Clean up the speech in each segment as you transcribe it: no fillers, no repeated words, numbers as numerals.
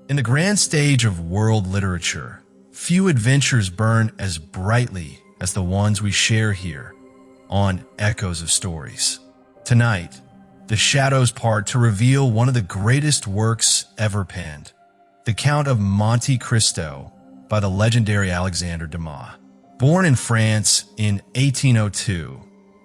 In the grand stage of world literature, few adventures burn as brightly as the ones we share here on Echoes of Stories. Tonight, the shadows part to reveal one of the greatest works ever penned, The Count of Monte Cristo by the legendary Alexandre Dumas. Born in France in 1802,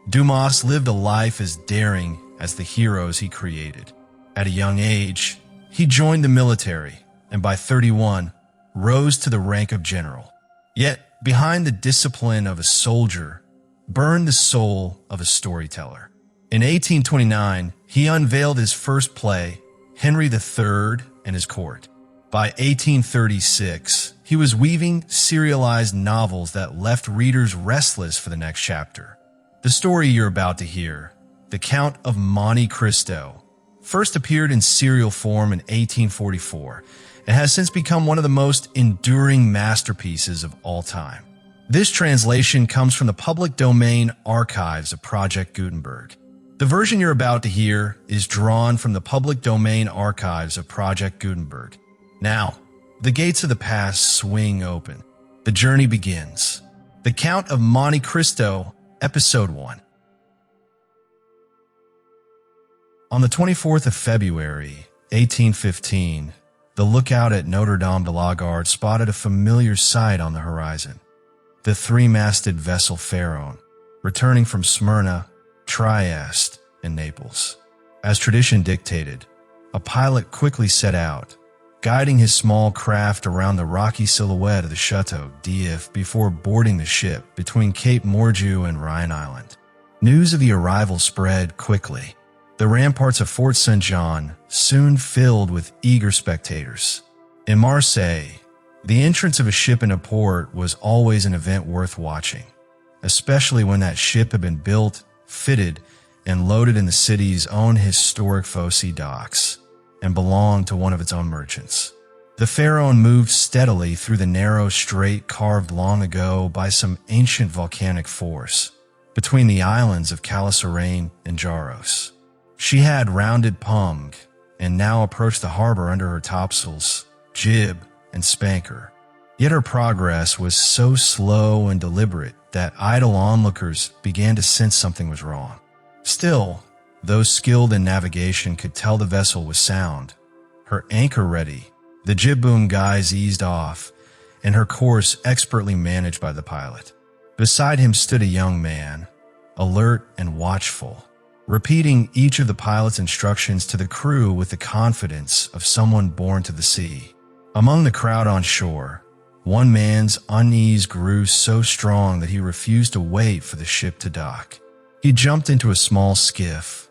Dumas lived a life as daring as the heroes he created. At a young age, he joined the military and by 31 rose to the rank of general. Yet, behind the discipline of a soldier burned the soul of a storyteller. In 1829, he unveiled his first play, Henry III and His Court. By 1836, he was weaving serialized novels that left readers restless for the next chapter. The story you're about to hear, The Count of Monte Cristo, first appeared in serial form in 1844 and has since become one of the most enduring masterpieces of all time. This translation comes from the public domain archives of Project Gutenberg. The version you're about to hear is drawn from the public domain archives of Project Gutenberg. Now, the gates of the past swing open. The journey begins. The Count of Monte Cristo, Episode 1. On the 24th of February, 1815, the lookout at Notre Dame de la Garde spotted a familiar sight on the horizon. The three-masted vessel Pharaon, returning from Smyrna, Trieste, and Naples. As tradition dictated, a pilot quickly set out, guiding his small craft around the rocky silhouette of the Château d'If before boarding the ship between Cape Morgiou and Rhine Island. News of the arrival spread quickly. The ramparts of Fort Saint-Jean soon filled with eager spectators. In Marseille, the entrance of a ship in a port was always an event worth watching, especially when that ship had been built, fitted, and loaded in the city's own historic Fosse docks and belonged to one of its own merchants. The Pharaon moved steadily through the narrow strait carved long ago by some ancient volcanic force between the islands of Calasarein and Jaros. She had rounded pung and now approached the harbor under her topsails, jib, and spanker. Yet her progress was so slow and deliberate that idle onlookers began to sense something was wrong. Still, those skilled in navigation could tell the vessel was sound. Her anchor ready, the jib boom guys eased off, and her course expertly managed by the pilot. Beside him stood a young man, alert and watchful, repeating each of the pilot's instructions to the crew with the confidence of someone born to the sea. Among the crowd on shore, one man's unease grew so strong that he refused to wait for the ship to dock. He jumped into a small skiff,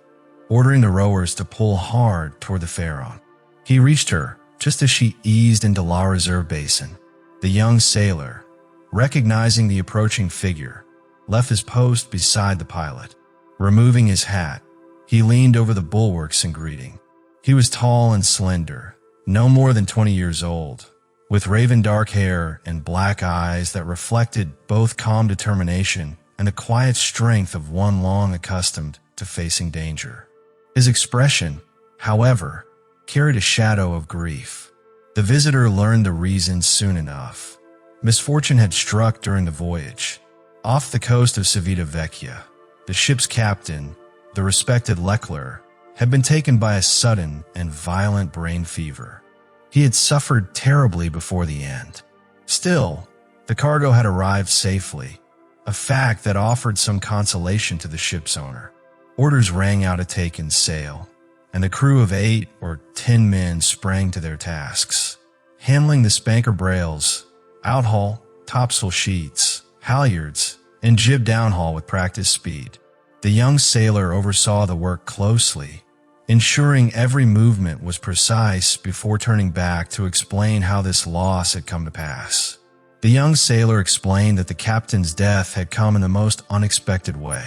ordering the rowers to pull hard toward the Pharaon. He reached her just as she eased into La Reserve Basin. The young sailor, recognizing the approaching figure, left his post beside the pilot. Removing his hat, he leaned over the bulwarks in greeting. He was tall and slender, no more than 20 years old, with raven dark hair and black eyes that reflected both calm determination and the quiet strength of one long accustomed to facing danger. His expression, however, carried a shadow of grief. The visitor learned the reason soon enough. Misfortune had struck during the voyage. Off the coast of Civita Vecchia, the ship's captain, the respected Leckler, had been taken by a sudden and violent brain fever. He had suffered terribly before the end. Still, the cargo had arrived safely, a fact that offered some consolation to the ship's owner. Orders rang out to take in sail, and the crew of 8 or 10 men sprang to their tasks, handling the spanker brails, outhaul, topsail sheets, halyards, and jib downhaul with practiced speed. The young sailor oversaw the work closely, ensuring every movement was precise before turning back to explain how this loss had come to pass. The young sailor explained that the captain's death had come in the most unexpected way.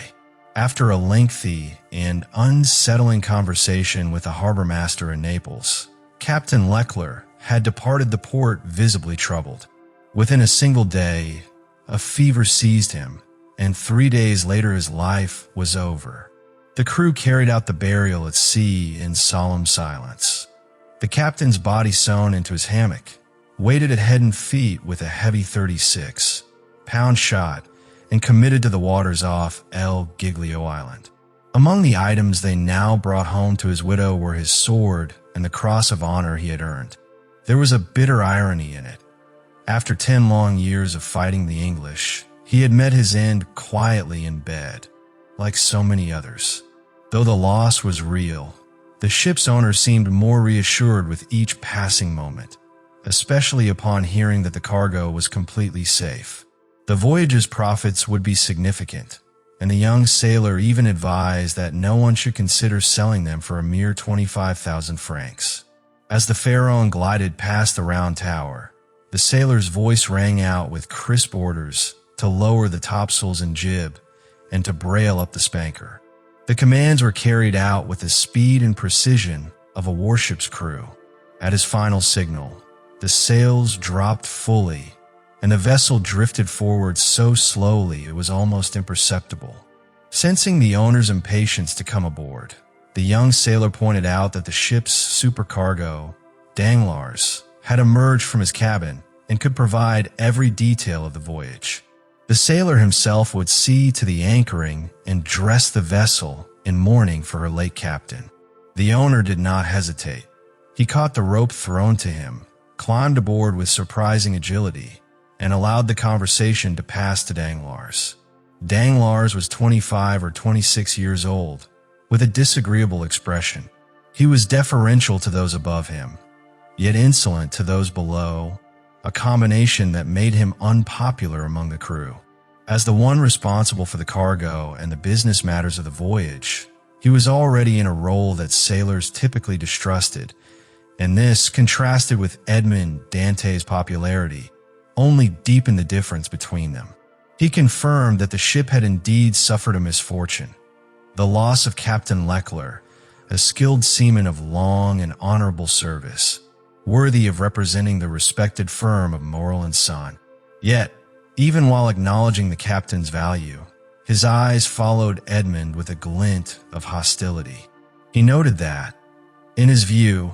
After a lengthy and unsettling conversation with the harbor master in Naples, Captain Leckler had departed the port visibly troubled. Within a single day, a fever seized him, and 3 days later his life was over. The crew carried out the burial at sea in solemn silence. The captain's body sewn into his hammock, weighted at head and feet with a heavy 36-pound shot, and committed to the waters off El Giglio Island. Among the items they now brought home to his widow were his sword and the cross of honor he had earned. There was a bitter irony in it. After 10 long years of fighting the English, he had met his end quietly in bed, like so many others. Though the loss was real, the ship's owner seemed more reassured with each passing moment, especially upon hearing that the cargo was completely safe. The voyage's profits would be significant, and the young sailor even advised that no one should consider selling them for a mere 25,000 francs. As the Pharaon glided past the round tower, the sailor's voice rang out with crisp orders to lower the topsails and jib and to brail up the spanker. The commands were carried out with the speed and precision of a warship's crew. At his final signal, the sails dropped fully, and the vessel drifted forward so slowly it was almost imperceptible. Sensing the owner's impatience to come aboard, the young sailor pointed out that the ship's supercargo, Danglars, had emerged from his cabin and could provide every detail of the voyage. The sailor himself would see to the anchoring and dress the vessel in mourning for her late captain. The owner did not hesitate. He caught the rope thrown to him, climbed aboard with surprising agility, and allowed the conversation to pass to Danglars. Danglars was 25 or 26 years old, with a disagreeable expression. He was deferential to those above him, yet insolent to those below, a combination that made him unpopular among the crew. As the one responsible for the cargo and the business matters of the voyage, he was already in a role that sailors typically distrusted, and this, contrasted with Edmond Dantès' popularity, only deepened the difference between them. He confirmed that the ship had indeed suffered a misfortune, the loss of Captain Leclerc, a skilled seaman of long and honorable service, worthy of representing the respected firm of Morel & Son. Yet, even while acknowledging the captain's value, his eyes followed Edmond with a glint of hostility. He noted that, in his view,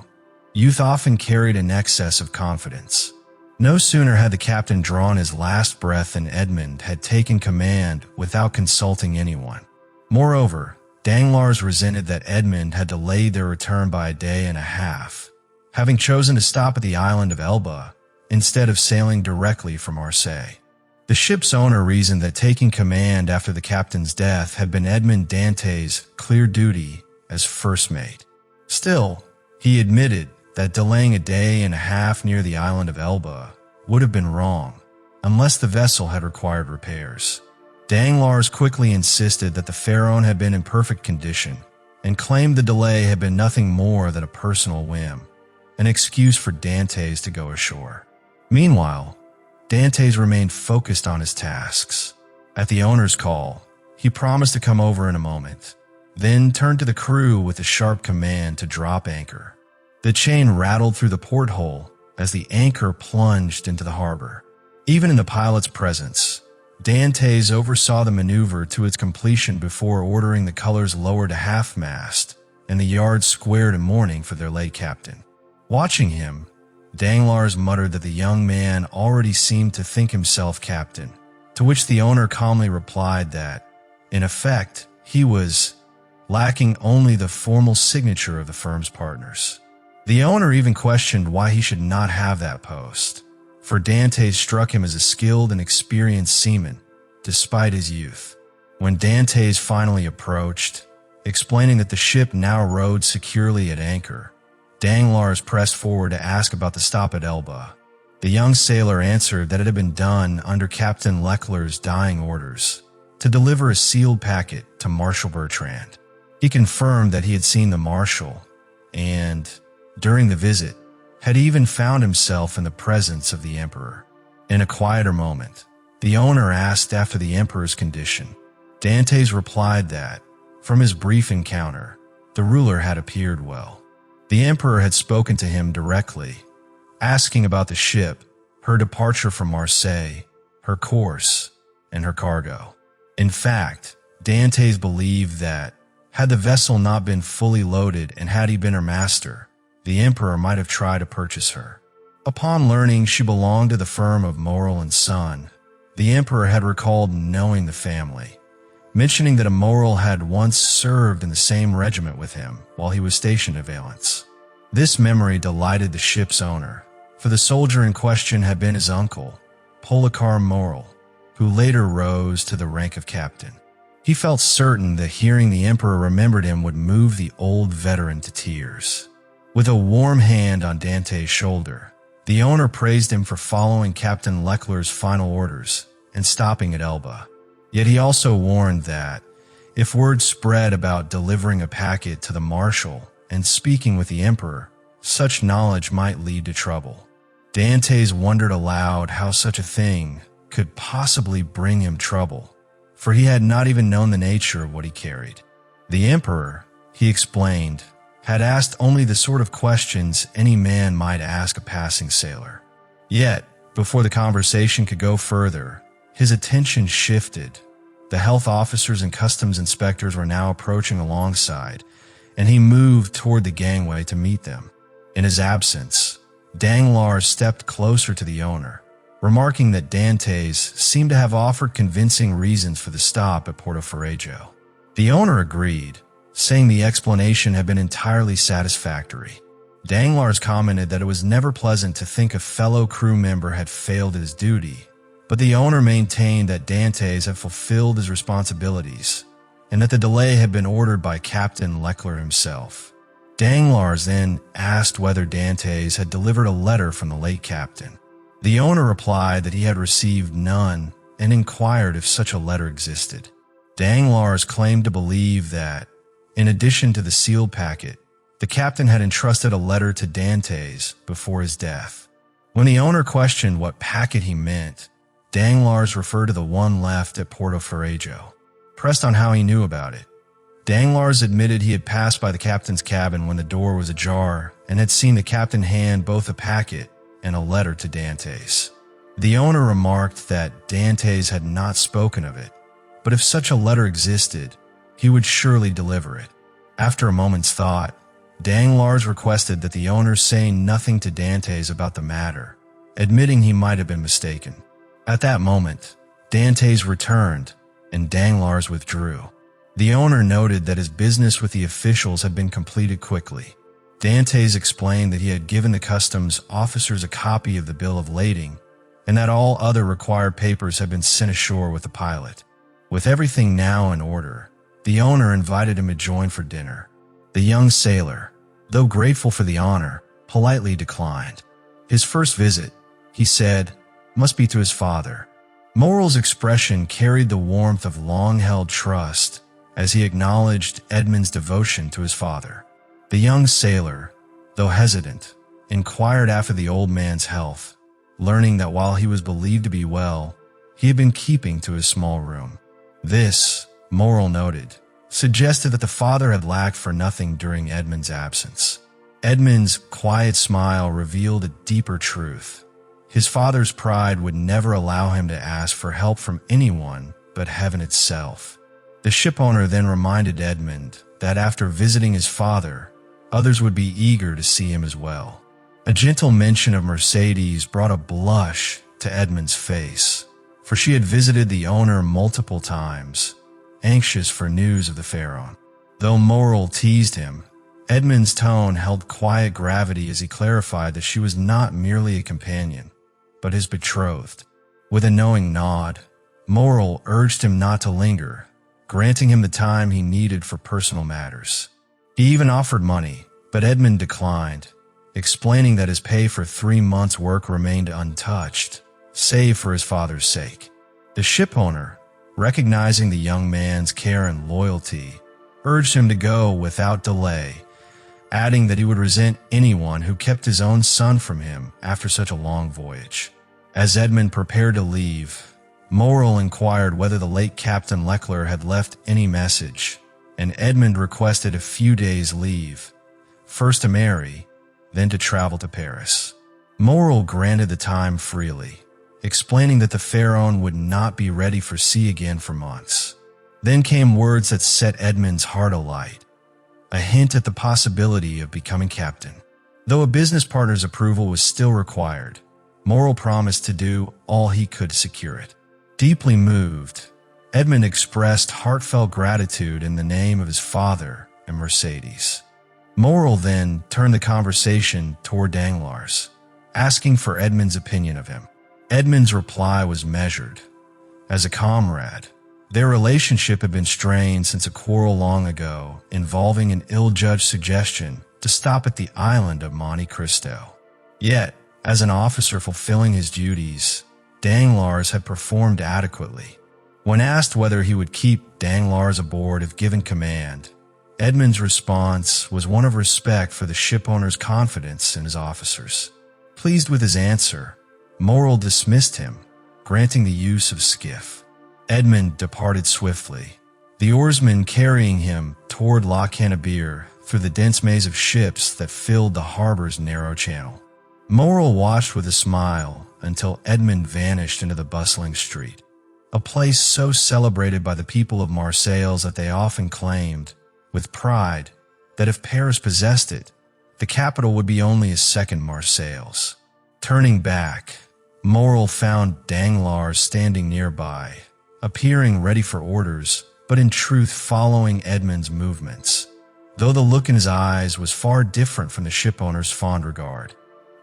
youth often carried an excess of confidence. No sooner had the captain drawn his last breath than Edmond had taken command without consulting anyone. Moreover, Danglars resented that Edmond had delayed their return by a day and a half, having chosen to stop at the island of Elba instead of sailing directly from Marseille. The ship's owner reasoned that taking command after the captain's death had been Edmond Dantès' clear duty as first mate. Still, he admitted that delaying a day and a half near the island of Elba would have been wrong, unless the vessel had required repairs. Danglars quickly insisted that the Pharaon had been in perfect condition, and claimed the delay had been nothing more than a personal whim, an excuse for Dantès to go ashore. Meanwhile, Dantès remained focused on his tasks. At the owner's call, he promised to come over in a moment, then turned to the crew with a sharp command to drop anchor. The chain rattled through the porthole as the anchor plunged into the harbor. Even in the pilot's presence, Dantès oversaw the maneuver to its completion before ordering the colors lowered to half-mast and the yards squared in mourning for their late captain. Watching him, Danglars muttered that the young man already seemed to think himself captain, to which the owner calmly replied that, in effect, he was lacking only the formal signature of the firm's partners. The owner even questioned why he should not have that post, for Dantès struck him as a skilled and experienced seaman, despite his youth. When Dantès finally approached, explaining that the ship now rode securely at anchor, Danglars pressed forward to ask about the stop at Elba. The young sailor answered that it had been done under Captain Leclerc's dying orders to deliver a sealed packet to Marshal Bertrand. He confirmed that he had seen the Marshal and, during the visit, had even found himself in the presence of the Emperor. In a quieter moment, the owner asked after the Emperor's condition. Dantès replied that, from his brief encounter, the ruler had appeared well. The Emperor had spoken to him directly, asking about the ship, her departure from Marseille, her course, and her cargo. In fact, Dantès believed that, had the vessel not been fully loaded and had he been her master, the emperor might have tried to purchase her. Upon learning she belonged to the firm of Morel and Son, the emperor had recalled knowing the family, mentioning that a Morel had once served in the same regiment with him while he was stationed at Valence. This memory delighted the ship's owner, for the soldier in question had been his uncle, Policar Morel, who later rose to the rank of captain. He felt certain that hearing the emperor remembered him would move the old veteran to tears. With a warm hand on Dantès' shoulder, the owner praised him for following Captain Leclerc's final orders and stopping at Elba. Yet he also warned that, if word spread about delivering a packet to the marshal and speaking with the emperor, such knowledge might lead to trouble. Dantès wondered aloud how such a thing could possibly bring him trouble, for he had not even known the nature of what he carried. The emperor, he explained, had asked only the sort of questions any man might ask a passing sailor. Yet, before the conversation could go further, his attention shifted. The health officers and customs inspectors were now approaching alongside, and he moved toward the gangway to meet them. In his absence, Danglars stepped closer to the owner, remarking that Dantès seemed to have offered convincing reasons for the stop at Porto Ferrajo. The owner agreed, saying the explanation had been entirely satisfactory. Danglars commented that it was never pleasant to think a fellow crew member had failed his duty, but the owner maintained that Dantès had fulfilled his responsibilities and that the delay had been ordered by Captain Leclerc himself. Danglars then asked whether Dantès had delivered a letter from the late captain. The owner replied that he had received none and inquired if such a letter existed. Danglars claimed to believe that, in addition to the sealed packet, the captain had entrusted a letter to Dantès before his death. When the owner questioned what packet he meant, Danglars referred to the one left at Porto Ferrajo. Pressed on how he knew about it, Danglars admitted he had passed by the captain's cabin when the door was ajar and had seen the captain hand both a packet and a letter to Dantès. The owner remarked that Dantès had not spoken of it, but if such a letter existed, he would surely deliver it. After a moment's thought, Danglars requested that the owner say nothing to Dantès about the matter, admitting he might have been mistaken. At that moment, Dantès returned, and Danglars withdrew. The owner noted that his business with the officials had been completed quickly. Dantès explained that he had given the customs officers a copy of the bill of lading, and that all other required papers had been sent ashore with the pilot. With everything now in order, the owner invited him to join for dinner. The young sailor, though grateful for the honor, politely declined. His first visit, he said, must be to his father. Morel's expression carried the warmth of long-held trust as he acknowledged Edmond's devotion to his father. The young sailor, though hesitant, inquired after the old man's health, learning that while he was believed to be well, he had been keeping to his small room. This, Morel noted, suggested that the father had lacked for nothing during Edmond's absence. Edmond's quiet smile revealed a deeper truth. His father's pride would never allow him to ask for help from anyone but heaven itself. The shipowner then reminded Edmond that after visiting his father, others would be eager to see him as well. A gentle mention of Mercedes brought a blush to Edmond's face, for she had visited the owner multiple times, anxious for news of the Pharaoh. Though Morel teased him, Edmond's tone held quiet gravity as he clarified that she was not merely a companion, but his betrothed. With a knowing nod, Morel urged him not to linger, granting him the time he needed for personal matters. He even offered money, but Edmond declined, explaining that his pay for 3 months' work remained untouched, save for his father's sake. The shipowner, recognizing the young man's care and loyalty, urged him to go without delay, adding that he would resent anyone who kept his own son from him after such a long voyage. As Edmond prepared to leave, Morel inquired whether the late Captain Leclerc had left any message, and Edmond requested a few days' leave, first to marry, then to travel to Paris. Morel granted the time freely, explaining that the Pharaoh would not be ready for sea again for months. Then came words that set Edmond's heart alight, a hint at the possibility of becoming captain. Though a business partner's approval was still required, Morrel promised to do all he could to secure it. Deeply moved, Edmond expressed heartfelt gratitude in the name of his father and Mercedes. Morrel then turned the conversation toward Danglars, asking for Edmond's opinion of him. Edmond's reply was measured. As a comrade, their relationship had been strained since a quarrel long ago involving an ill-judged suggestion to stop at the island of Monte Cristo. Yet, as an officer fulfilling his duties, Danglars had performed adequately. When asked whether he would keep Danglars aboard if given command, Edmond's response was one of respect for the shipowner's confidence in his officers. Pleased with his answer, Morrel dismissed him, granting the use of skiff. Edmond departed swiftly, the oarsman carrying him toward La Cannebière through the dense maze of ships that filled the harbor's narrow channel. Morrel watched with a smile until Edmond vanished into the bustling street, a place so celebrated by the people of Marseille that they often claimed, with pride, that if Paris possessed it, the capital would be only a second Marseilles. Turning back, Morrel found Danglars standing nearby, appearing ready for orders, but in truth following Edmond's movements, though the look in his eyes was far different from the shipowner's fond regard.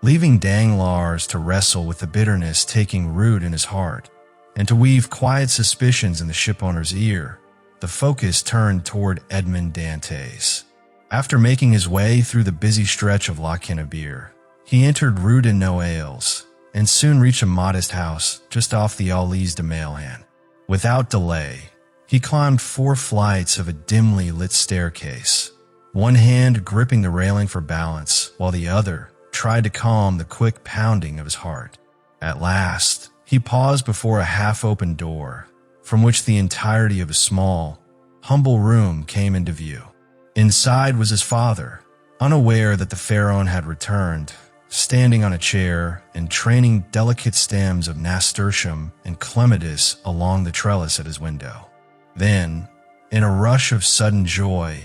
Leaving Danglars to wrestle with the bitterness taking root in his heart, and to weave quiet suspicions in the shipowner's ear, the focus turned toward Edmond Dantès. After making his way through the busy stretch of La Cannebière, he entered Rue de Noailles and soon reached a modest house just off the Allées de Mailhan. Without delay, he climbed 4 flights of a dimly lit staircase, one hand gripping the railing for balance while the other tried to calm the quick pounding of his heart. At last, he paused before a half-open door, from which the entirety of a small, humble room came into view. Inside was his father, unaware that the pharaoh had returned, standing on a chair and training delicate stems of nasturtium and clematis along the trellis at his window. Then, in a rush of sudden joy,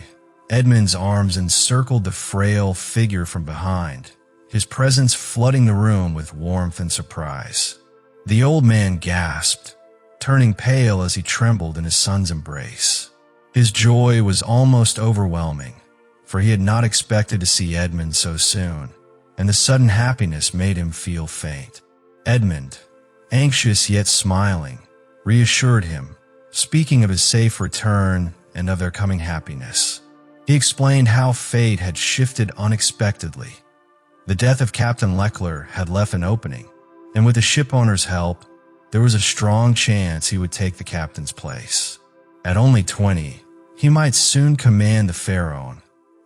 Edmond's arms encircled the frail figure from behind, his presence flooding the room with warmth and surprise. The old man gasped, turning pale as he trembled in his son's embrace. His joy was almost overwhelming, for he had not expected to see Edmond so soon, and the sudden happiness made him feel faint. Edmond, anxious yet smiling, reassured him, speaking of his safe return and of their coming happiness. He explained how fate had shifted unexpectedly. The death of Captain Leclerc had left an opening, and with the shipowner's help, there was a strong chance he would take the captain's place. At only 20, he might soon command the pharaoh,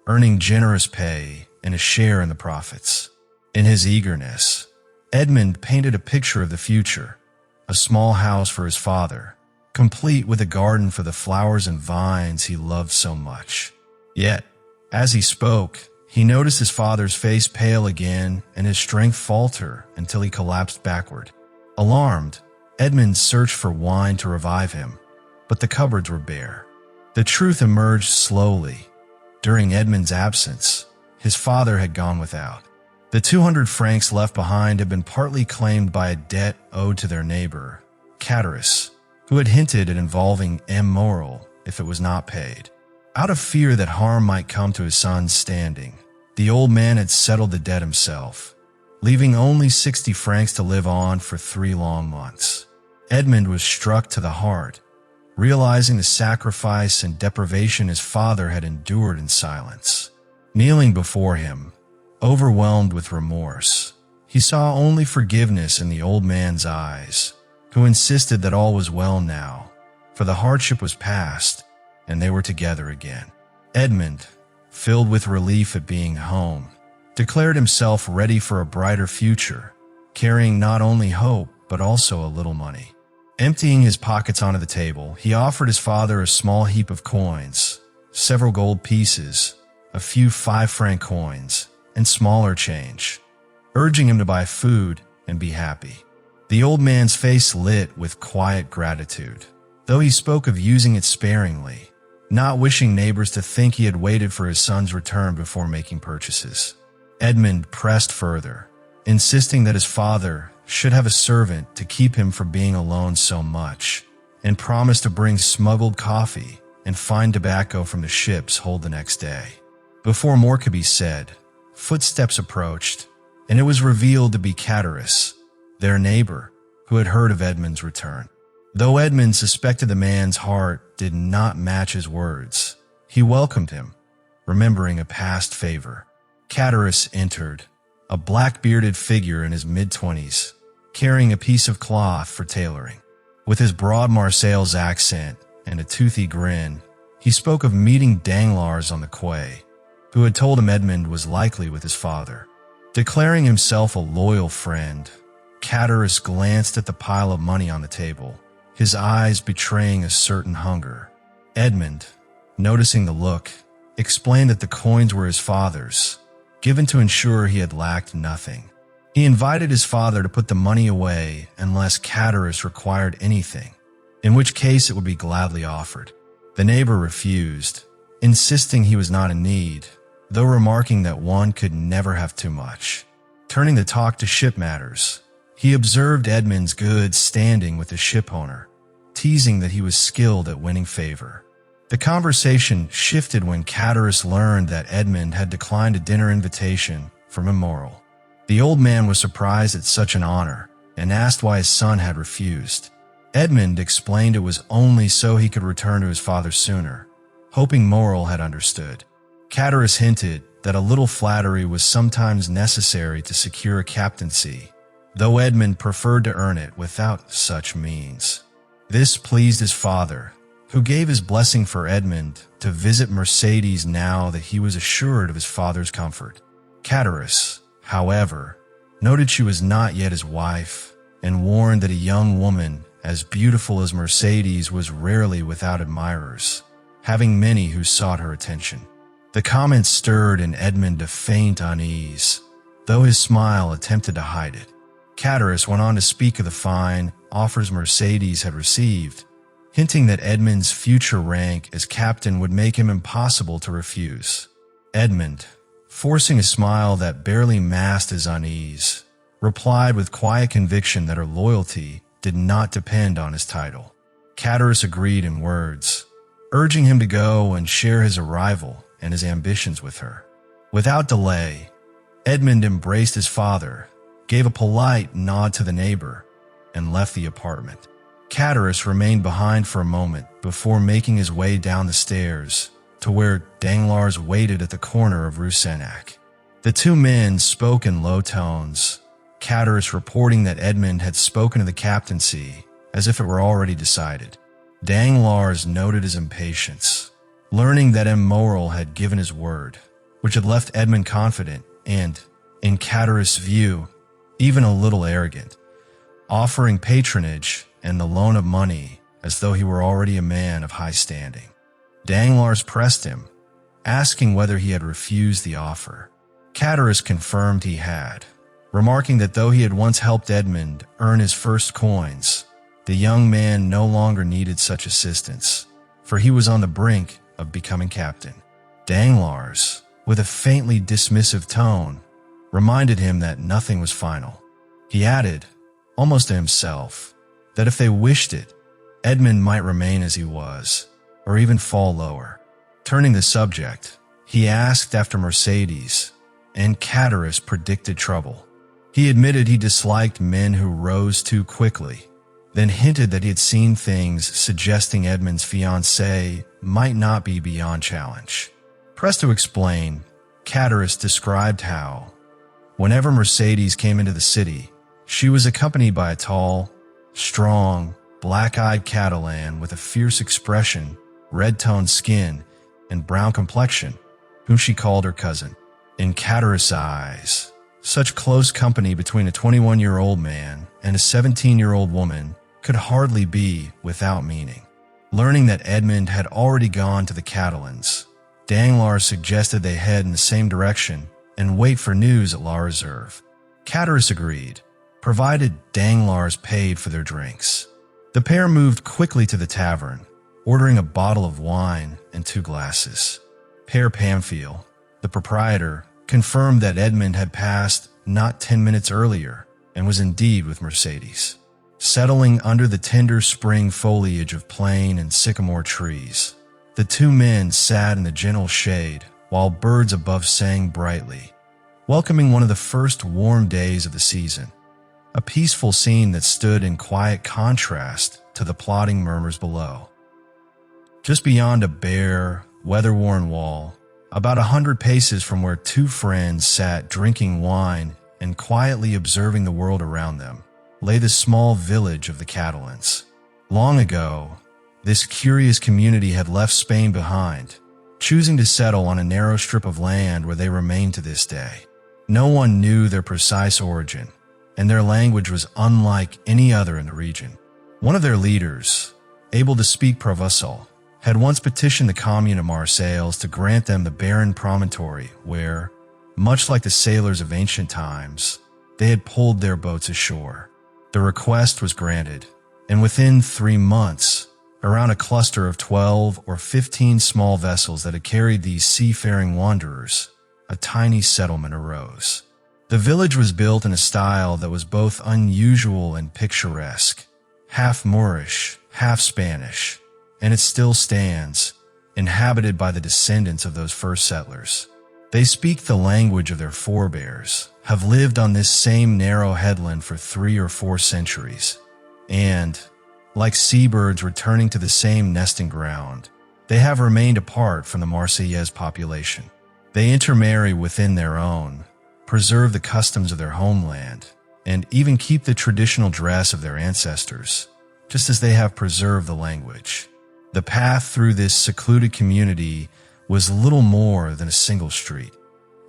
earning generous pay and a share in the profits. In his eagerness, Edmond painted a picture of the future, a small house for his father, complete with a garden for the flowers and vines he loved so much. Yet, as he spoke, he noticed his father's face pale again and his strength falter until he collapsed backward. Alarmed, Edmond searched for wine to revive him, but the cupboards were bare. The truth emerged slowly. During Edmond's absence, his father had gone without. The 200 francs left behind had been partly claimed by a debt owed to their neighbor, Catullus, who had hinted at involving M. Morrel if it was not paid. Out of fear that harm might come to his son's standing, the old man had settled the debt himself, leaving only 60 francs to live on for 3 long months. Edmond was struck to the heart, realizing the sacrifice and deprivation his father had endured in silence. Kneeling before him, overwhelmed with remorse, he saw only forgiveness in the old man's eyes, who insisted that all was well now, for the hardship was past, and they were together again. Edmond, filled with relief at being home, declared himself ready for a brighter future, carrying not only hope but also a little money. Emptying his pockets onto the table, he offered his father a small heap of coins, several gold pieces, a few 5-franc coins, and smaller change, urging him to buy food and be happy. The old man's face lit with quiet gratitude, though he spoke of using it sparingly, not wishing neighbors to think he had waited for his son's return before making purchases. Edmond pressed further, insisting that his father should have a servant to keep him from being alone so much, and promised to bring smuggled coffee and fine tobacco from the ship's hold the next day. Before more could be said, footsteps approached, and it was revealed to be Chatteris, their neighbor, who had heard of Edmond's return. Though Edmond suspected the man's heart did not match his words, he welcomed him, remembering a past favor. Chatteris entered, a black-bearded figure in his mid-20s, carrying a piece of cloth for tailoring. With his broad Marseilles accent and a toothy grin, he spoke of meeting Danglars on the quay, who had told him Edmond was likely with his father. Declaring himself a loyal friend, Chatteris glanced at the pile of money on the table, his eyes betraying a certain hunger. Edmond, noticing the look, explained that the coins were his father's, given to ensure he had lacked nothing. He invited his father to put the money away unless Chatteris required anything, in which case it would be gladly offered. The neighbor refused, insisting he was not in need, though remarking that one could never have too much. Turning the talk to ship matters, he observed Edmond's good standing with the ship owner, teasing that he was skilled at winning favor. The conversation shifted when Chatteris learned that Edmond had declined a dinner invitation from Immoral. The old man was surprised at such an honor and asked why his son had refused. Edmond explained it was only so he could return to his father sooner, hoping Morel had understood. Chatteris hinted that a little flattery was sometimes necessary to secure a captaincy, though Edmond preferred to earn it without such means. This pleased his father, who gave his blessing for Edmond to visit Mercedes now that he was assured of his father's comfort. Chatteris, however, noted she was not yet his wife and warned that a young woman as beautiful as Mercedes was rarely without admirers, having many who sought her attention. The comment stirred in Edmond a faint unease, though his smile attempted to hide it. Chatteris went on to speak of the fine offers Mercedes had received, hinting that Edmond's future rank as captain would make him impossible to refuse. Edmond, forcing a smile that barely masked his unease, replied with quiet conviction that her loyalty did not depend on his title. Chatteris agreed in words, urging him to go and share his arrival and his ambitions with her. Without delay, Edmond embraced his father, gave a polite nod to the neighbor, and left the apartment. Chatteris remained behind for a moment before making his way down the stairs to where Danglars waited at the corner of Rue Senac. The two men spoke in low tones, Chatteris reporting that Edmond had spoken of the captaincy as if it were already decided. Danglars noted his impatience, learning that Immoral had given his word, which had left Edmond confident and, in Chatteris' view, even a little arrogant, offering patronage and the loan of money as though he were already a man of high standing. Danglars pressed him, asking whether he had refused the offer. Chatteris confirmed he had, remarking that though he had once helped Edmond earn his first coins, the young man no longer needed such assistance, for he was on the brink of becoming captain. Danglars, with a faintly dismissive tone, reminded him that nothing was final. He added, almost to himself, that if they wished it, Edmond might remain as he was, or even fall lower. Turning the subject, he asked after Mercedes, and Chatteris predicted trouble. He admitted he disliked men who rose too quickly, then hinted that he had seen things suggesting Edmond's fiancée might not be beyond challenge. Pressed to explain, Chatteris described how, whenever Mercedes came into the city, she was accompanied by a tall, strong, black-eyed Catalan with a fierce expression, red-toned skin, and brown complexion, whom she called her cousin. In Chatteris' eyes, such close company between a 21-year-old man and a 17-year-old woman could hardly be without meaning. Learning that Edmond had already gone to the Catalans, Danglars suggested they head in the same direction and wait for news at La Reserve. Chatteris agreed, provided Danglars paid for their drinks. The pair moved quickly to the tavern, ordering a bottle of wine and 2 glasses. Père Pamphile, the proprietor, confirmed that Edmond had passed not 10 minutes earlier and was indeed with Mercedes, settling under the tender spring foliage of plane and sycamore trees. The two men sat in the gentle shade while birds above sang brightly, welcoming one of the first warm days of the season, a peaceful scene that stood in quiet contrast to the plodding murmurs below. Just beyond a bare, weather-worn wall, about 100 paces from where two friends sat drinking wine and quietly observing the world around them, lay the small village of the Catalans. Long ago, this curious community had left Spain behind, choosing to settle on a narrow strip of land where they remain to this day. No one knew their precise origin, and their language was unlike any other in the region. One of their leaders, able to speak Provençal, had once petitioned the commune of Marseilles to grant them the barren promontory where, much like the sailors of ancient times, they had pulled their boats ashore. The request was granted, and within 3 months, around a cluster of 12 or 15 small vessels that had carried these seafaring wanderers, a tiny settlement arose. The village was built in a style that was both unusual and picturesque, half Moorish, half Spanish, and it still stands, inhabited by the descendants of those first settlers. They speak the language of their forebears, have lived on this same narrow headland for 3 or 4 centuries, and, like seabirds returning to the same nesting ground, they have remained apart from the Marseillaise population. They intermarry within their own, preserve the customs of their homeland, and even keep the traditional dress of their ancestors, just as they have preserved the language. The path through this secluded community was little more than a single street,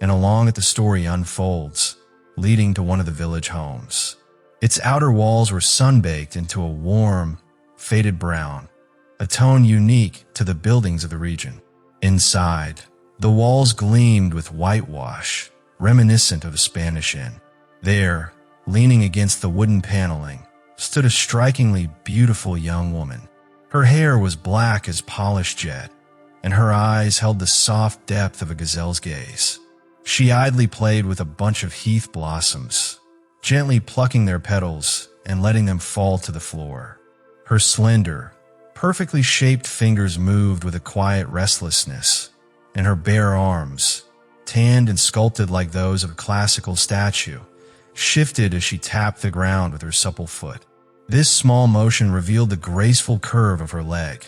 and along it the story unfolds, leading to one of the village homes. Its outer walls were sun-baked into a warm, faded brown, a tone unique to the buildings of the region. Inside, the walls gleamed with whitewash, reminiscent of a Spanish inn. There, leaning against the wooden paneling, stood a strikingly beautiful young woman. Her hair was black as polished jet, and her eyes held the soft depth of a gazelle's gaze. She idly played with a bunch of heath blossoms, gently plucking their petals and letting them fall to the floor. Her slender, perfectly shaped fingers moved with a quiet restlessness, and her bare arms, tanned and sculpted like those of a classical statue, shifted as she tapped the ground with her supple foot. This small motion revealed the graceful curve of her leg,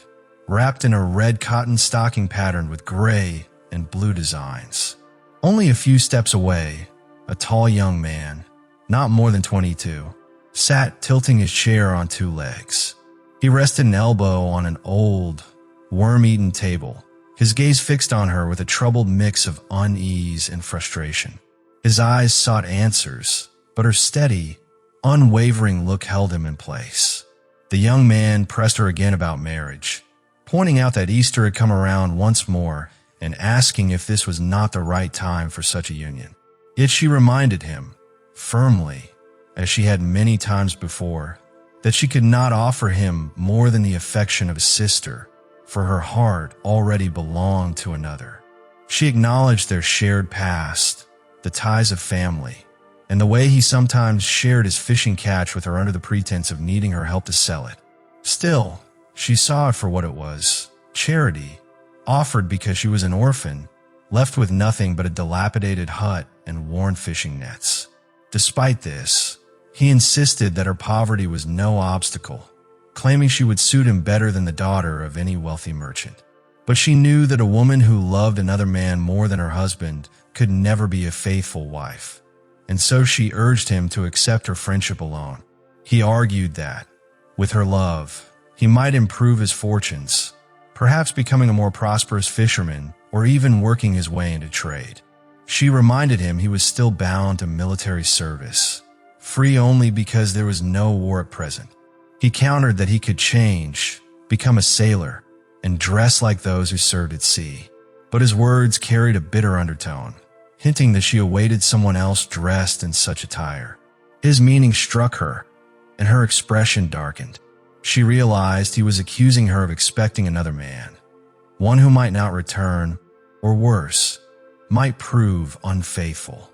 wrapped in a red cotton stocking patterned with gray and blue designs. Only a few steps away, a tall young man, not more than 22, sat tilting his chair on 2 legs. He rested an elbow on an old, worm-eaten table, his gaze fixed on her with a troubled mix of unease and frustration. His eyes sought answers, but her steady, unwavering look held him in place. The young man pressed her again about marriage, pointing out that Easter had come around once more and asking if this was not the right time for such a union. Yet she reminded him, firmly, as she had many times before, that she could not offer him more than the affection of a sister, for her heart already belonged to another. She acknowledged their shared past, the ties of family, and the way he sometimes shared his fishing catch with her under the pretense of needing her help to sell it. Still, she saw it for what it was, charity, offered because she was an orphan, left with nothing but a dilapidated hut and worn fishing nets. Despite this, he insisted that her poverty was no obstacle, claiming she would suit him better than the daughter of any wealthy merchant. But she knew that a woman who loved another man more than her husband could never be a faithful wife, and so she urged him to accept her friendship alone. He argued that, with her love, he might improve his fortunes, perhaps becoming a more prosperous fisherman or even working his way into trade. She reminded him he was still bound to military service, free only because there was no war at present. He countered that he could change, become a sailor, and dress like those who served at sea. But his words carried a bitter undertone, hinting that she awaited someone else dressed in such attire. His meaning struck her, and her expression darkened. She realized he was accusing her of expecting another man, one who might not return, or worse, might prove unfaithful.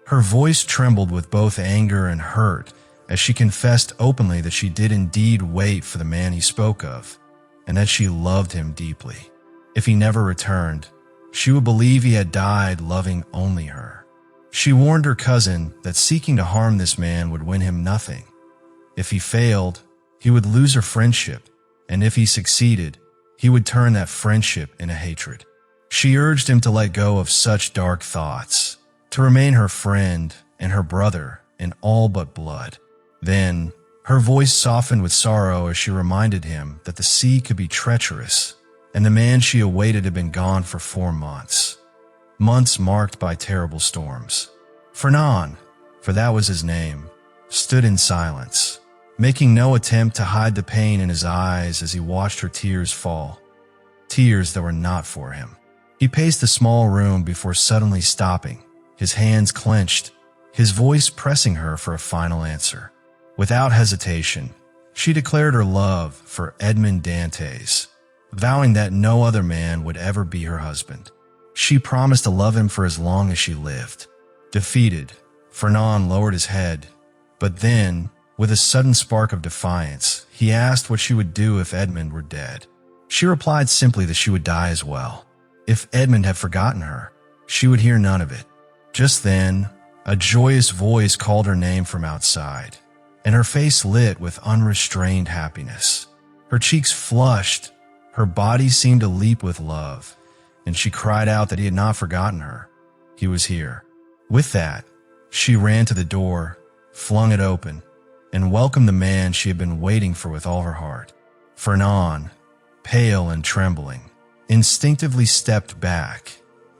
Her voice trembled with both anger and hurt as she confessed openly that she did indeed wait for the man he spoke of, and that she loved him deeply. If he never returned, she would believe he had died loving only her. She warned her cousin that seeking to harm this man would win him nothing. If he failed, he would lose her friendship, and if he succeeded, he would turn that friendship into hatred. She urged him to let go of such dark thoughts, to remain her friend and her brother in all but blood. Then, her voice softened with sorrow as she reminded him that the sea could be treacherous, and the man she awaited had been gone for 4 months. Months marked by terrible storms. Fernand, for that was his name, stood in silence, making no attempt to hide the pain in his eyes as he watched her tears fall. Tears that were not for him. He paced the small room before suddenly stopping, his hands clenched, his voice pressing her for a final answer. Without hesitation, she declared her love for Edmond Dantès, vowing that no other man would ever be her husband. She promised to love him for as long as she lived. Defeated, Fernand lowered his head, but then, with a sudden spark of defiance, he asked what she would do if Edmond were dead. She replied simply that she would die as well. If Edmond had forgotten her, she would hear none of it. Just then, a joyous voice called her name from outside, and her face lit with unrestrained happiness. Her cheeks flushed, her body seemed to leap with love, and she cried out that he had not forgotten her. He was here. With that, she ran to the door, flung it open, and welcomed the man she had been waiting for with all her heart. Fernand, pale and trembling, instinctively stepped back,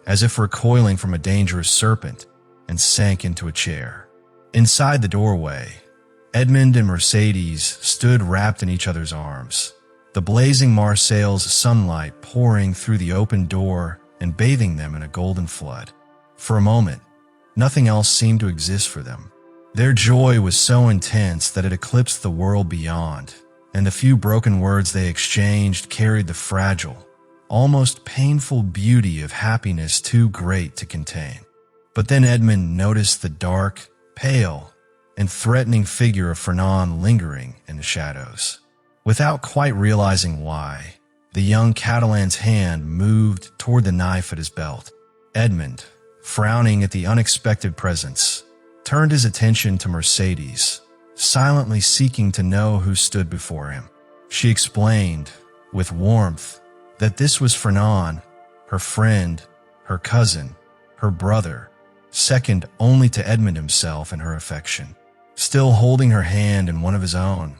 as if recoiling from a dangerous serpent, and sank into a chair. Inside the doorway, Edmond and Mercedes stood wrapped in each other's arms, the blazing Marseille's sunlight pouring through the open door and bathing them in a golden flood. For a moment, nothing else seemed to exist for them. Their joy was so intense that it eclipsed the world beyond, and the few broken words they exchanged carried the fragile, almost painful beauty of happiness too great to contain. But then Edmond noticed the dark, pale, and threatening figure of Fernand lingering in the shadows. Without quite realizing why, the young Catalan's hand moved toward the knife at his belt. Edmond, frowning at the unexpected presence, turned his attention to Mercedes, silently seeking to know who stood before him. She explained, with warmth, that this was Fernand, her friend, her cousin, her brother, second only to Edmond himself in her affection. Still holding her hand in one of his own,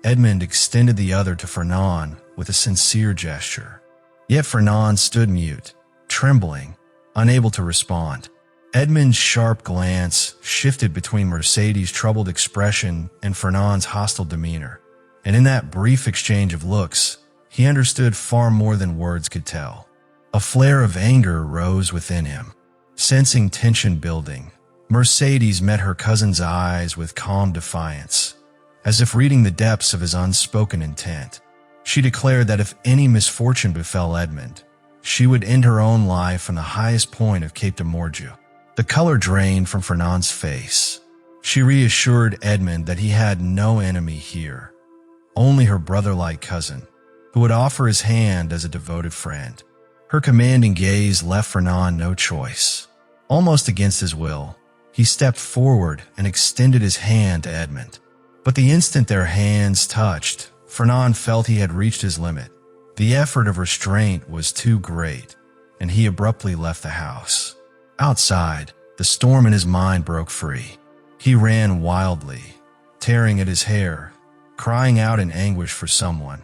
Edmond extended the other to Fernand with a sincere gesture. Yet Fernand stood mute, trembling, unable to respond. Edmond's sharp glance shifted between Mercedes' troubled expression and Fernand's hostile demeanor, and in that brief exchange of looks, he understood far more than words could tell. A flare of anger rose within him. Sensing tension building, Mercedes met her cousin's eyes with calm defiance, as if reading the depths of his unspoken intent. She declared that if any misfortune befell Edmond, she would end her own life on the highest point of Cape de Morgiou. The color drained from Fernand's face. She reassured Edmond that he had no enemy here, only her brother-like cousin, who would offer his hand as a devoted friend. Her commanding gaze left Fernand no choice. Almost against his will, he stepped forward and extended his hand to Edmond. But the instant their hands touched, Fernand felt he had reached his limit. The effort of restraint was too great, and he abruptly left the house. Outside, the storm in his mind broke free. He ran wildly, tearing at his hair, crying out in anguish for someone,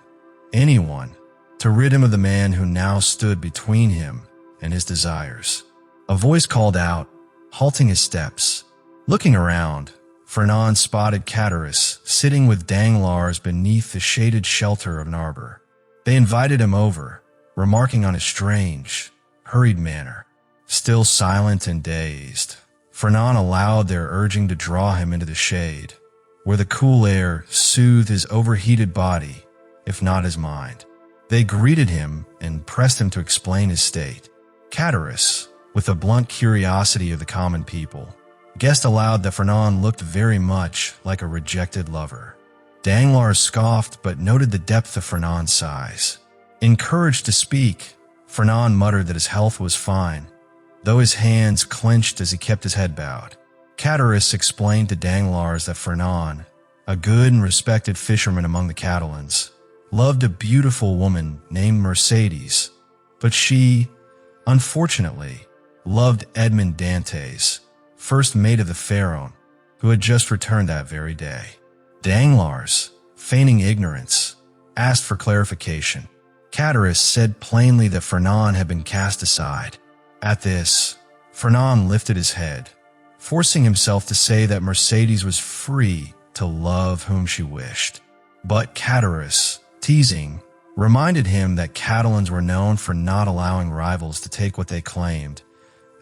anyone, to rid him of the man who now stood between him and his desires. A voice called out, halting his steps. Looking around, Fernand spotted Catullus sitting with Danglars beneath the shaded shelter of an arbor. They invited him over, remarking on his strange, hurried manner. Still silent and dazed, Fernand allowed their urging to draw him into the shade, where the cool air soothed his overheated body, if not his mind. They greeted him and pressed him to explain his state. Catullus, with the blunt curiosity of the common people, guessed aloud that Fernand looked very much like a rejected lover. Danglars scoffed but noted the depth of Fernand's sighs. Encouraged to speak, Fernand muttered that his health was fine, though his hands clenched as he kept his head bowed. Catullus explained to Danglars that Fernand, a good and respected fisherman among the Catalans, loved a beautiful woman named Mercedes, but she, unfortunately, loved Edmond Dantès, first mate of the Pharaon, who had just returned that very day. Danglars, feigning ignorance, asked for clarification. Catullus said plainly that Fernand had been cast aside. At this, Fernand lifted his head, forcing himself to say that Mercedes was free to love whom she wished. But Catullus, teasing, reminded him that Catalans were known for not allowing rivals to take what they claimed,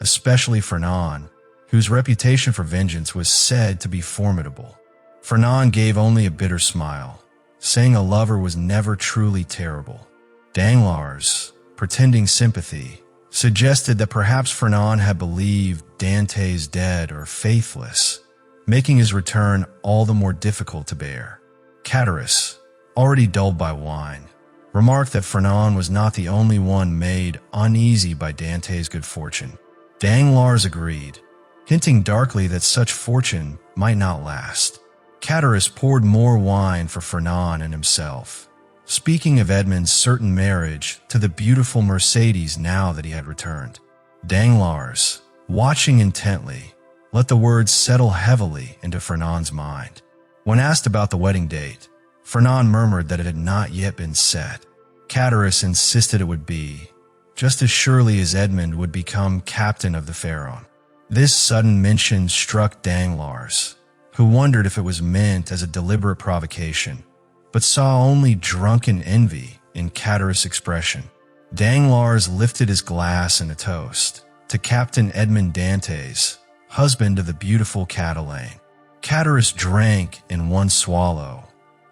especially Fernand, whose reputation for vengeance was said to be formidable. Fernand gave only a bitter smile, saying a lover was never truly terrible. Danglars, pretending sympathy, suggested that perhaps Fernand had believed Dantès dead or faithless, making his return all the more difficult to bear. Catullus, already dulled by wine, remarked that Fernand was not the only one made uneasy by Dantès' good fortune. Danglars agreed, hinting darkly that such fortune might not last. Catullus poured more wine for Fernand and himself, speaking of Edmond's certain marriage to the beautiful Mercedes now that he had returned. Danglars, watching intently, let the words settle heavily into Fernand's mind. When asked about the wedding date, Fernand murmured that it had not yet been set. Catullus insisted it would be, just as surely as Edmond would become captain of the Pharaon. This sudden mention struck Danglars, who wondered if it was meant as a deliberate provocation, but saw only drunken envy in Catullus' expression. Danglars lifted his glass in a toast to Captain Edmond Dantès, husband of the beautiful Catalane. Catullus drank in one swallow,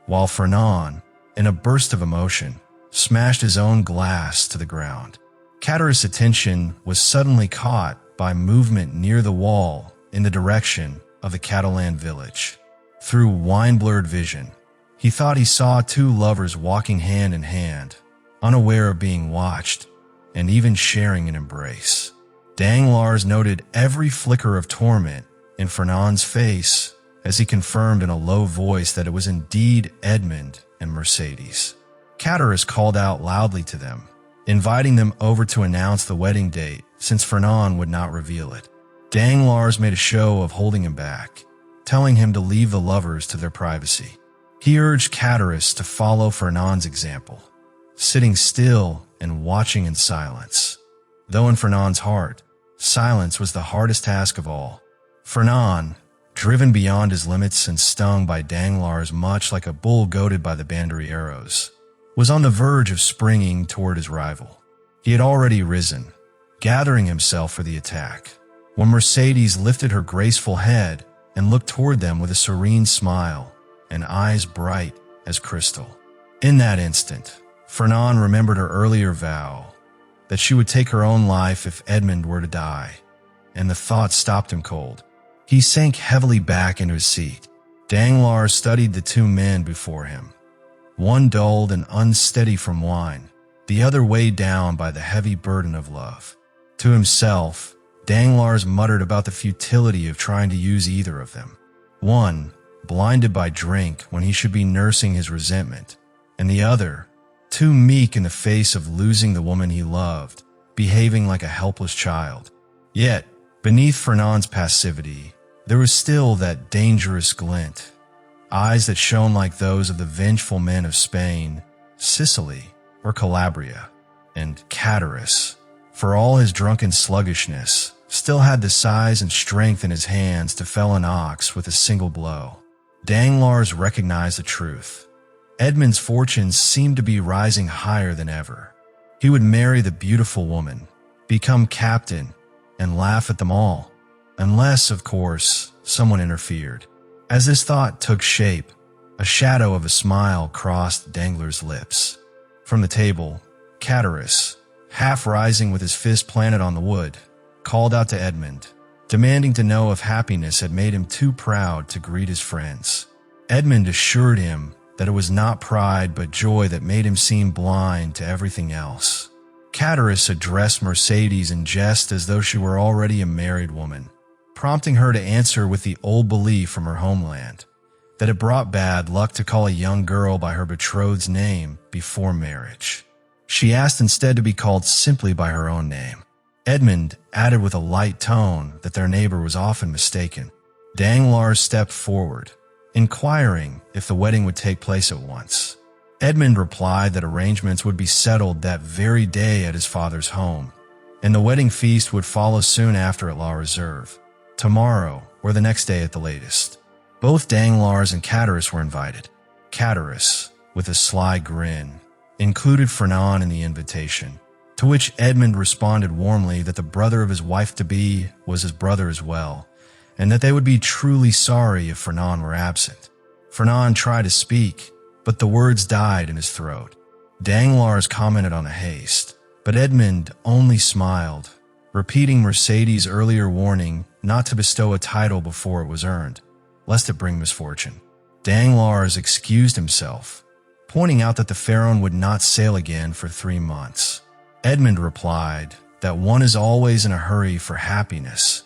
while Fernand, in a burst of emotion, smashed his own glass to the ground. Catullus' attention was suddenly caught by movement near the wall in the direction of the Catalan village. Through wine-blurred vision, he thought he saw two lovers walking hand in hand, unaware of being watched, and even sharing an embrace. Danglars noted every flicker of torment in Fernand's face as he confirmed in a low voice that it was indeed Edmond and Mercedes. Catullus called out loudly to them, inviting them over to announce the wedding date since Fernand would not reveal it. Danglars made a show of holding him back, telling him to leave the lovers to their privacy. He urged Catullus to follow Fernand's example, sitting still and watching in silence. Though in Fernand's heart, silence was the hardest task of all. Fernand, driven beyond his limits and stung by Danglars much like a bull goaded by the bandery arrows, was on the verge of springing toward his rival. He had already risen, gathering himself for the attack, when Mercedes lifted her graceful head and looked toward them with a serene smile and eyes bright as crystal. In that instant, Fernand remembered her earlier vow that she would take her own life if Edmond were to die, and the thought stopped him cold. He sank heavily back into his seat. Danglars studied the two men before him, one dulled and unsteady from wine, the other weighed down by the heavy burden of love. To himself, Danglars muttered about the futility of trying to use either of them. One, blinded by drink when he should be nursing his resentment, and the other, too meek in the face of losing the woman he loved, behaving like a helpless child. Yet, beneath Fernand's passivity, there was still that dangerous glint, eyes that shone like those of the vengeful men of Spain, Sicily, or Calabria. And Catullus, for all his drunken sluggishness, still had the size and strength in his hands to fell an ox with a single blow. Danglars recognized the truth. Edmond's fortunes seemed to be rising higher than ever. He would marry the beautiful woman, become captain, and laugh at them all, unless, of course, someone interfered. As this thought took shape, a shadow of a smile crossed Danglars' lips. From the table, Catullus, half rising with his fist planted on the wood, called out to Edmond, demanding to know if happiness had made him too proud to greet his friends. Edmond assured him that it was not pride but joy that made him seem blind to everything else. Catullus addressed Mercedes in jest as though she were already a married woman, prompting her to answer with the old belief from her homeland, that it brought bad luck to call a young girl by her betrothed's name before marriage. She asked instead to be called simply by her own name. Edmond added with a light tone that their neighbor was often mistaken. Danglars stepped forward, inquiring if the wedding would take place at once. Edmond replied that arrangements would be settled that very day at his father's home, and the wedding feast would follow soon after at La Reserve, tomorrow or the next day at the latest. Both Danglars and Catullus were invited. Catullus, with a sly grin, included Fernand in the invitation, to which Edmond responded warmly that the brother of his wife-to-be was his brother as well, and that they would be truly sorry if Fernand were absent. Fernand tried to speak, but the words died in his throat. Danglars commented on the haste, but Edmond only smiled, repeating Mercedes' earlier warning not to bestow a title before it was earned, lest it bring misfortune. Danglars excused himself, pointing out that the Pharaon would not sail again for 3 months. Edmond replied that one is always in a hurry for happiness,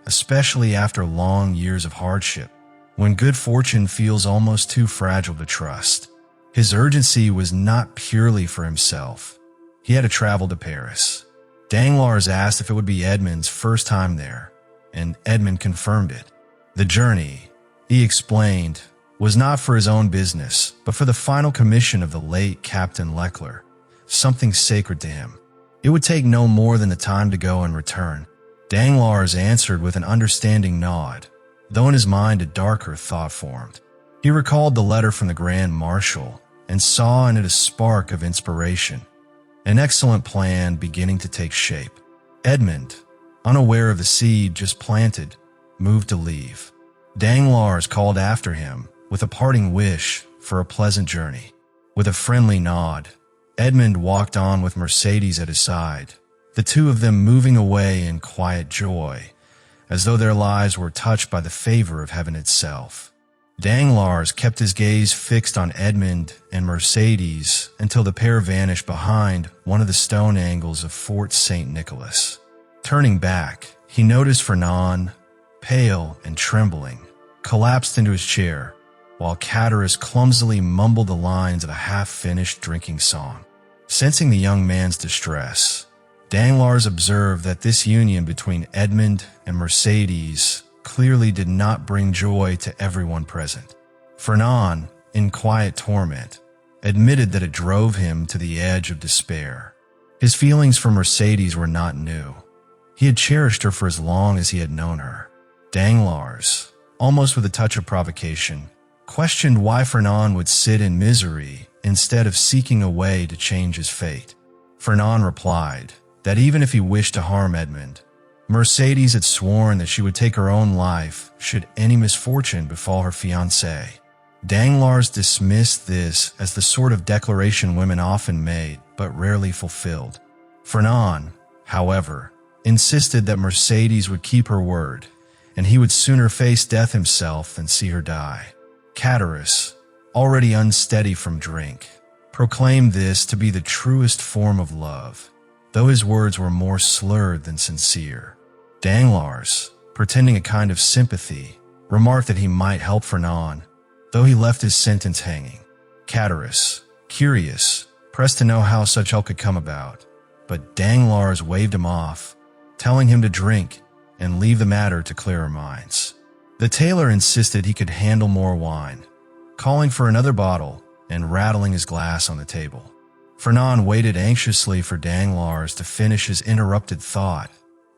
especially after long years of hardship, when good fortune feels almost too fragile to trust. His urgency was not purely for himself. He had to travel to Paris. Danglars asked if it would be Edmond's first time there, and Edmond confirmed it. The journey, he explained, was not for his own business, but for the final commission of the late Captain Leclerc, something sacred to him. It would take no more than the time to go and return. Danglars answered with an understanding nod, though in his mind a darker thought formed. He recalled the letter from the Grand Marshal and saw in it a spark of inspiration, an excellent plan beginning to take shape. Edmond, unaware of the seed just planted, moved to leave. Danglars called after him with a parting wish for a pleasant journey. With a friendly nod, Edmond walked on with Mercedes at his side, the two of them moving away in quiet joy, as though their lives were touched by the favor of heaven itself. Danglars kept his gaze fixed on Edmond and Mercedes until the pair vanished behind one of the stone angles of Fort St. Nicholas. Turning back, he noticed Fernand, pale and trembling, collapsed into his chair, while Catullus clumsily mumbled the lines of a half-finished drinking song. Sensing the young man's distress, Danglars observed that this union between Edmond and Mercedes clearly did not bring joy to everyone present. Fernand, in quiet torment, admitted that it drove him to the edge of despair. His feelings for Mercedes were not new. He had cherished her for as long as he had known her. Danglars, almost with a touch of provocation, questioned why Fernand would sit in misery instead of seeking a way to change his fate. Fernand replied that even if he wished to harm Edmond, Mercedes had sworn that she would take her own life should any misfortune befall her fiancé. Danglars dismissed this as the sort of declaration women often made but rarely fulfilled. Fernand, however, insisted that Mercedes would keep her word, and he would sooner face death himself than see her die. Catullus, already unsteady from drink, proclaimed this to be the truest form of love, though his words were more slurred than sincere. Danglars, pretending a kind of sympathy, remarked that he might help Fernand, though he left his sentence hanging. Catullus, curious, pressed to know how such help could come about, but Danglars waved him off, telling him to drink and leave the matter to clearer minds. The tailor insisted he could handle more wine, calling for another bottle and rattling his glass on the table. Fernand waited anxiously for Danglars to finish his interrupted thought,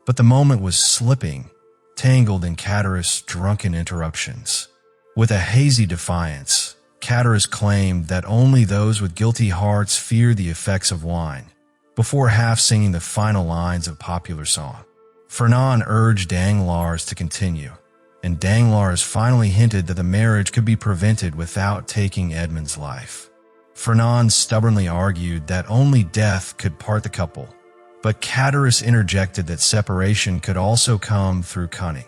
but the moment was slipping, tangled in Catullus' drunken interruptions. With a hazy defiance, Catullus claimed that only those with guilty hearts fear the effects of wine, before half-singing the final lines of popular song. Fernand urged Danglars to continue, and Danglars finally hinted that the marriage could be prevented without taking Edmond's life. Fernand stubbornly argued that only death could part the couple, But Chatteris interjected that separation could also come through cunning,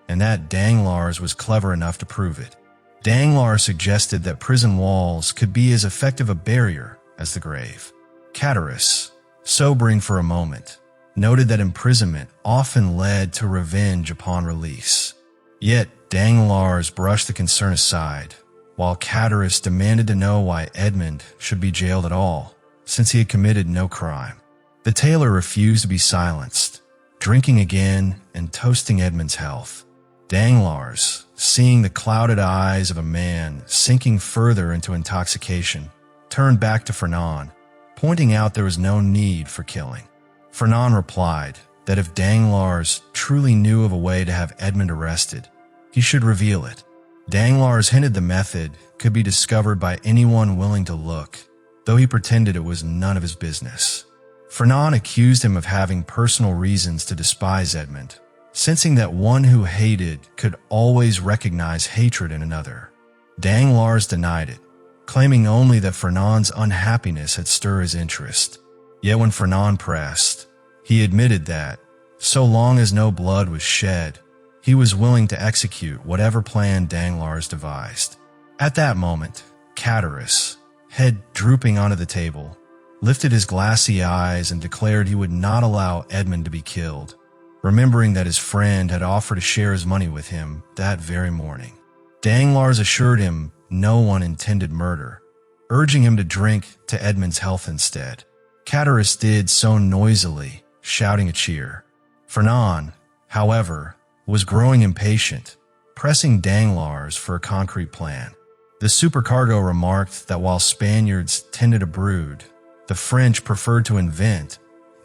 and that Danglars was clever enough to prove it. Danglars suggested that prison walls could be as effective a barrier as the grave. Chatteris, sobering for a moment, noted that imprisonment often led to revenge upon release. Yet Danglars brushed the concern aside, while Chatteris demanded to know why Edmond should be jailed at all, since he had committed no crime. The tailor refused to be silenced, drinking again and toasting Edmond's health. Danglars, seeing the clouded eyes of a man sinking further into intoxication, turned back to Fernand, pointing out there was no need for killing. Fernand replied that if Danglars truly knew of a way to have Edmond arrested, he should reveal it. Danglars hinted the method could be discovered by anyone willing to look, though he pretended it was none of his business. Fernand accused him of having personal reasons to despise Edmond, sensing that one who hated could always recognize hatred in another. Danglars denied it, claiming only that Fernand's unhappiness had stirred his interest. Yet when Fernand pressed, he admitted that, so long as no blood was shed, he was willing to execute whatever plan Danglars devised. At that moment, Chatteris, head drooping onto the table, lifted his glassy eyes and declared he would not allow Edmond to be killed, remembering that his friend had offered to share his money with him that very morning. Danglars assured him no one intended murder, urging him to drink to Edmond's health instead. Chatteris did so noisily, shouting a cheer. Fernand, however, was growing impatient, pressing Danglars for a concrete plan. The supercargo remarked that while Spaniards tended to brood, the French preferred to invent,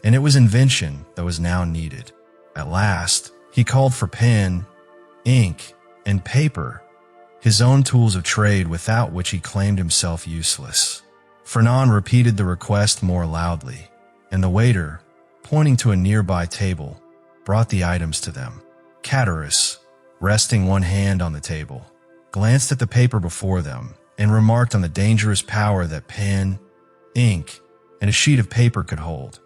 and it was invention that was now needed. At last, he called for pen, ink, and paper, his own tools of trade without which he claimed himself useless. Fernand repeated the request more loudly, and the waiter, pointing to a nearby table, brought the items to them. Chatteris, resting one hand on the table, glanced at the paper before them and remarked on the dangerous power that pen, ink, and a sheet of paper could hold,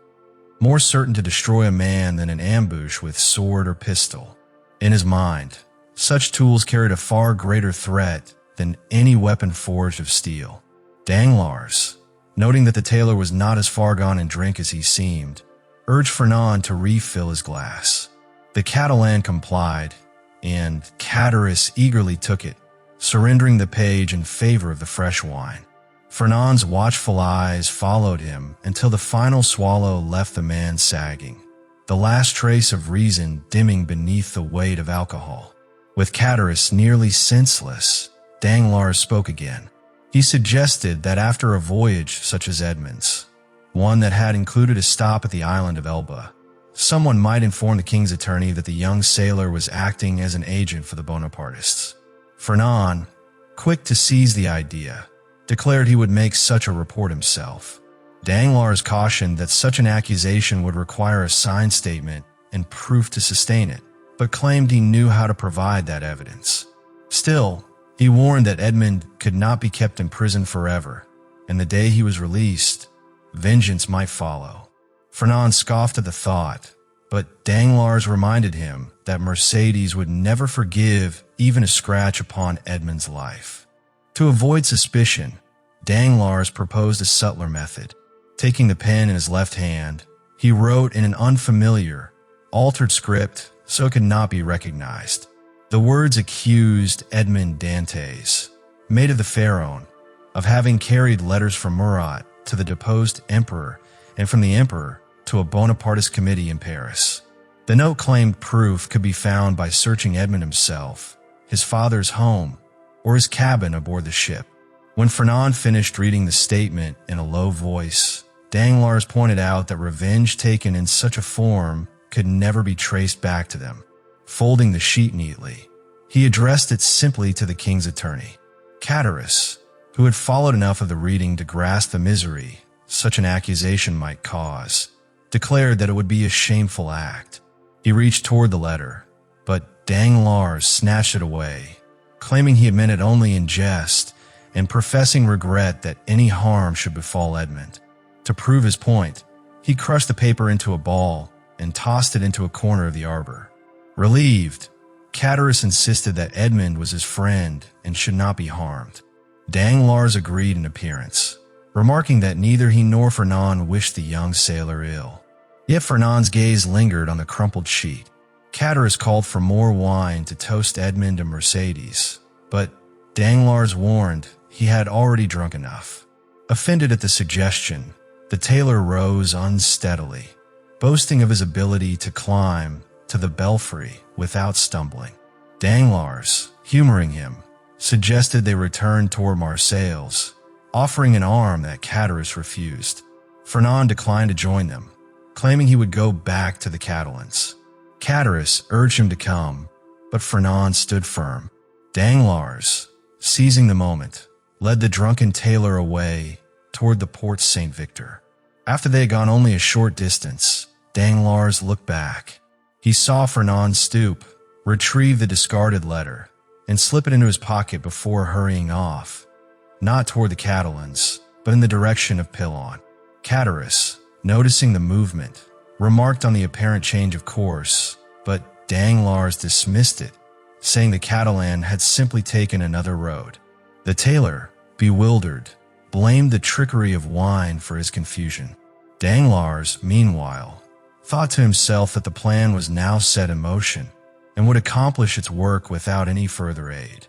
more certain to destroy a man than an ambush with sword or pistol. In his mind, such tools carried a far greater threat than any weapon forged of steel. Danglars, noting that the tailor was not as far gone in drink as he seemed, urged Fernand to refill his glass. The Catalan complied, and Chatteris eagerly took it, surrendering the page in favor of the fresh wine. Fernand's watchful eyes followed him until the final swallow left the man sagging, the last trace of reason dimming beneath the weight of alcohol. With Chatteris nearly senseless, Danglars spoke again. He suggested that after a voyage such as Edmond's, one that had included a stop at the island of Elba, someone might inform the king's attorney that the young sailor was acting as an agent for the Bonapartists. Fernand, quick to seize the idea, declared he would make such a report himself. Danglars cautioned that such an accusation would require a signed statement and proof to sustain it, but claimed he knew how to provide that evidence. Still, he warned that Edmond could not be kept in prison forever, and the day he was released, vengeance might follow. Fernand scoffed at the thought, but Danglars reminded him that Mercedes would never forgive even a scratch upon Edmond's life. To avoid suspicion, Danglars proposed a subtler method. Taking the pen in his left hand, he wrote in an unfamiliar, altered script so it could not be recognized. The words accused Edmond Dantès, mate of the Pharaon, of having carried letters from Murat to the deposed emperor and from the emperor to a Bonapartist committee in Paris. The note claimed proof could be found by searching Edmond himself, his father's home, or his cabin aboard the ship. When Fernand finished reading the statement in a low voice, Danglars pointed out that revenge taken in such a form could never be traced back to them. Folding the sheet neatly, he addressed it simply to the king's attorney. Chatteris, who had followed enough of the reading to grasp the misery such an accusation might cause, declared that it would be a shameful act. He reached toward the letter, but Danglars snatched it away, claiming he had meant it only in jest and professing regret that any harm should befall Edmond. To prove his point, He crushed the paper into a ball and tossed it into a corner of the arbor. Relieved, Catullus insisted that Edmond was his friend and should not be harmed. Danglars agreed in appearance, remarking that neither he nor Fernand wished the young sailor ill. Yet Fernand's gaze lingered on the crumpled sheet. Catullus called for more wine to toast Edmond and Mercedes, but Danglars warned he had already drunk enough. Offended at the suggestion, the tailor rose unsteadily, boasting of his ability to climb to the belfry without stumbling. Danglars, humoring him, suggested they return toward Marseilles, offering an arm that Catullus refused. Fernand declined to join them, claiming he would go back to the Catalans. Catullus urged him to come, but Fernand stood firm. Danglars, seizing the moment, led the drunken tailor away toward the Porte Saint-Victor. After they had gone only a short distance, Danglars looked back. He saw Fernand stoop, retrieve the discarded letter, and slip it into his pocket before hurrying off, not toward the Catalans, but in the direction of Pilon. Catullus, noticing the movement, remarked on the apparent change of course, but Danglars dismissed it, saying the Catalan had simply taken another road. The tailor, bewildered, blamed the trickery of wine for his confusion. Danglars, meanwhile, thought to himself that the plan was now set in motion and would accomplish its work without any further aid.